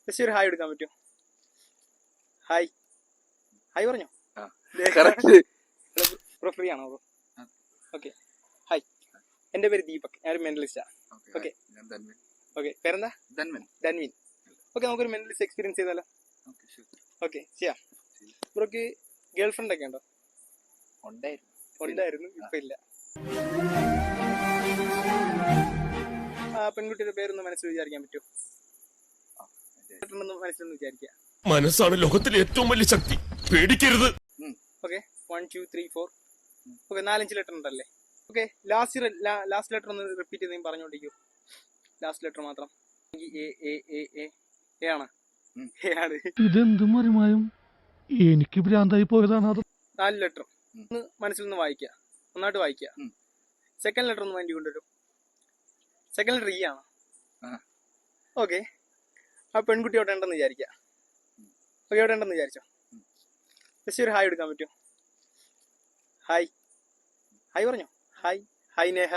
Just ഒരു hi എടുക്കാൻ പറ്റുമോ? ഹായ് ഹായ് പറഞ്ഞോ. ബ്രോ ഫ്രീ ആണോ ബ്രോ? ഓക്കെ. ഹായ്, എൻ്റെ പേര് ദീപക്, ഞാനൊരു മെന്റലിസ്റ്റാ. ഓക്കെ ഓക്കെ, പേരെന്താ? ധൻവിൻ. ഓക്കെ, നമുക്കൊരു മെന്റലിസ്റ്റ് എക്സ്പീരിയൻസ് ചെയ്താലോ? ഓക്കെ, ചെയ്യാം. ബ്രോക്ക് ഗേൾ ഫ്രണ്ട് ഒക്കെ ഉണ്ടോ? ഉണ്ടായിരുന്നു, ഇപ്പൊ ഇല്ല. ആ പെൺകുട്ടിയുടെ പേരൊന്ന് മനസ്സിൽ വിചാരിക്കാൻ പറ്റുമോ? മനസ്സിലൊന്ന് വിചാരിക്കുക. മനസ്സാണ് ലോകത്തിലെ ഏറ്റവും വലിയ ശക്തി, പേടിക്കരുത്. ഓക്കെ, 1 2 3 4. ഓക്കെ, 4-5 ലെറ്റർ ഉണ്ടല്ലേ? ഓക്കെ, ലാസ്റ്റ് ലെറ്റർ ഒന്ന് റിപ്പീറ്റ് ചെയ്ത് പറഞ്ഞോണ്ടിരിക്കൂ. ലാസ്റ്റ് ലെറ്റർ മാത്രം. എ ആണ്. ഇതെന്ത് മറിമായും എനിക്ക് ഭ്രാന്തായി പോയതാണ്. 4 ലെറ്റർ ഒന്ന് മനസ്സിലൊന്ന് വായിക്കുക, നന്നായിട്ട് വായിക്കുക. സെക്കൻഡ് ലെറ്റർ ഒന്ന് വേണ്ടി കൊണ്ടുവരും. സെക്കൻഡ് ലെറ്റർ ഇ ആണ്. ഓക്കെ, ആ പെൺകുട്ടി അവിടെ ഉണ്ടെന്ന് വിചാരിക്കുക. ഓക്കെ, അവിടെ ഉണ്ടെന്ന് വിചാരിച്ചോ. ജസ്റ്റ് ഒരു ഹായ് എടുക്കാൻ പറ്റുമോ? ഹായ് ഹായ് പറഞ്ഞോ. Hi hi Neha.